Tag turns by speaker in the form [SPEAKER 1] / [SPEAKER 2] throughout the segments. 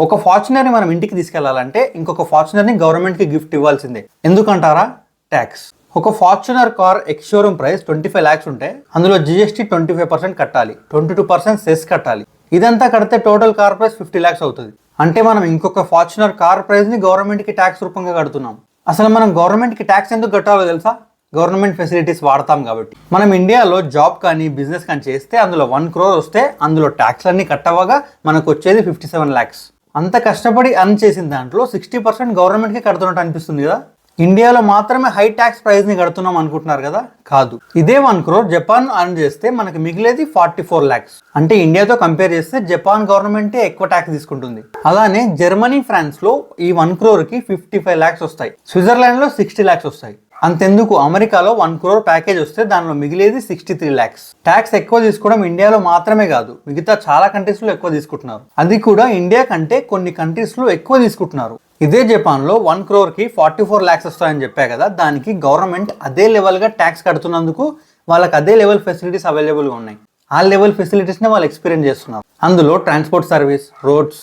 [SPEAKER 1] ఒక ఫార్చునర్ని మనం ఇంటికి తీసుకెళ్లాలంటే ఇంకొక ఫార్చునర్ని గవర్నమెంట్కి గిఫ్ట్ ఇవ్వాల్సిందే. ఎందుకంటారా? ట్యాక్స్. ఒక Fortuner car ex showroom price 25 lakhs ఉంటే అందులో జిఎస్టీ 25% కట్టాలి, 22% సెస్ కట్టాలి. ఇదంతా కడితే టోటల్ కార్ ప్రైస్ 50 lakhs అవుతుంది. అంటే మనం ఇంకొక ఫార్చునర్ కార్ ప్రైస్ ని గవర్నమెంట్కి ట్యాక్స్ రూపంగా కడుతున్నాం. అసలు మనం గవర్నమెంట్కి ట్యాక్స్ ఎందుకు కట్టాలో తెలుసా? గవర్నమెంట్ ఫెసిలిటీస్ వాడతాం కాబట్టి. మనం ఇండియాలో జాబ్ కానీ బిజినెస్ కానీ చేస్తే అందులో 1 crore వస్తే అందులో ట్యాక్స్లన్నీ కట్టవగా మనకు వచ్చేది 57 lakhs. అంత కష్టపడి అర్న్ చేసిన దాంట్లో 60% గవర్నమెంట్కి కడుతున్నట్టు అనిపిస్తుంది కదా. ఇండియాలో మాత్రమే హై ట్యాక్స్ ప్రైస్ ని కడుతున్నాం అనుకుంటున్నారు కదా, కాదు. ఇదే 1 crore జపాన్ అర్న్ చేస్తే మనకి మిగిలేది 44 lakhs. అంటే ఇండియాతో కంపేర్ చేస్తే జపాన్ గవర్నమెంటే ఎక్కువ ట్యాక్స్ తీసుకుంటుంది. అలానే జర్మనీ, ఫ్రాన్స్ లో ఈ 1 crore కి 55 lakhs వస్తాయి, స్విట్జర్లాండ్ లో 60 lakhs వస్తాయి. అంతెందుకు, అమెరికాలో 1 crore ప్యాకేజ్ వస్తే దానిలో మిగిలేది 63 lakhs. ట్యాక్స్ ఎక్కువ తీసుకోవడం ఇండియాలో మాత్రమే కాదు, మిగతా చాలా కంట్రీస్ లో ఎక్కువ తీసుకుంటున్నారు. అది కూడా ఇండియా కంటే కొన్ని కంట్రీస్ లో ఎక్కువ తీసుకుంటున్నారు. ఇదే జపాన్ లో 1 crore కి 44 lakhs వస్తాయని చెప్పా కదా, దానికి గవర్నమెంట్ అదే లెవెల్ గా ట్యాక్స్ కడుతున్నందుకు వాళ్ళకి అదే లెవెల్ ఫెసిలిటీస్ అవైలబుల్ గా ఉన్నాయి. ఆ లెవెల్ ఫెసిలిటీస్ ని వాళ్ళు ఎక్స్పీరియన్స్ చేస్తున్నారు. అందులో ట్రాన్స్పోర్ట్ సర్వీస్, రోడ్స్,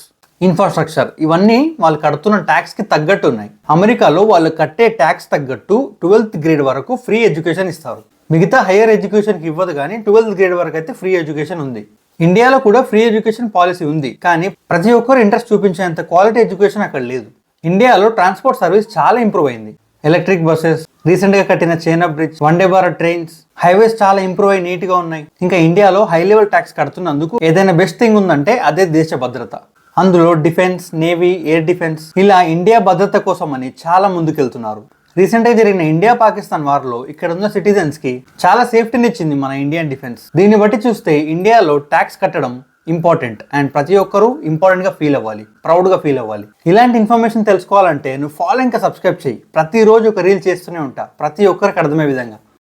[SPEAKER 1] ఇన్ఫ్రాస్ట్రక్చర్ ఇవన్నీ వాళ్ళు కడుతున్న ట్యాక్స్ కి తగ్గట్టు ఉన్నాయి. అమెరికాలో వాళ్ళు కట్టే ట్యాక్స్ తగ్గట్టు 12th grade వరకు ఫ్రీ ఎడ్యుకేషన్ ఇస్తారు. మిగతా హైయర్ ఎడ్యుకేషన్ కి ఇవ్వదు, కానీ 12th grade వరకు అయితే ఫ్రీ ఎడ్యుకేషన్ ఉంది. ఇండియాలో కూడా ఫ్రీ ఎడ్యుకేషన్ పాలసీ ఉంది, కానీ ప్రతి ఒక్కరు ఇంట్రెస్ట్ చూపించేంత క్వాలిటీ ఎడ్యుకేషన్ అక్కడ లేదు. ఇండియాలో ట్రాన్స్పోర్ట్ సర్వీస్ చాలా ఇంప్రూవ్ అయింది. ఎలక్ట్రిక్ బస్సెస్, రీసెంట్ గా కట్టిన China bridge, Vande Bharat trains, highways చాలా ఇంప్రూవ్ అయ్యి నీట్ గా ఉన్నాయి. ఇంకా ఇండియాలో హై లెవెల్ ట్యాక్స్ కడుతున్నందుకు ఏదైనా బెస్ట్ థింగ్ ఉందంటే అదే దేశ భద్రత. అందులో డిఫెన్స్, నేవీ, ఎయిర్ డిఫెన్స్ ఇలా ఇండియా భద్రత కోసం అని చాలా ముందుకెళ్తున్నారు. రీసెంట్ గా జరిగిన ఇండియా పాకిస్తాన్ వార్ లో ఇక్కడ ఉన్న సిటిజన్స్ కి చాలా సేఫ్టీని ఇచ్చింది మన ఇండియన్ డిఫెన్స్. దీన్ని బట్టి చూస్తే ఇండియాలో ట్యాక్స్ కట్టడం ఇంపార్టెంట్ అండ్ ప్రతి ఒక్కరూ ఇంపార్టెంట్ గా ఫీల్ అవ్వాలి, ప్రౌడ్ గా ఫీల్ అవ్వాలి. ఇలాంటి ఇన్ఫర్మేషన్ తెలుసుకోవాలంటే నువ్వు ఫాలో ఇంకా సబ్స్క్రైబ్ చేయి. ప్రతిరోజు ఒక రీల్ చేస్తూనే ఉంటా, ప్రతి ఒక్కరికి అర్థమయ్యే విధంగా.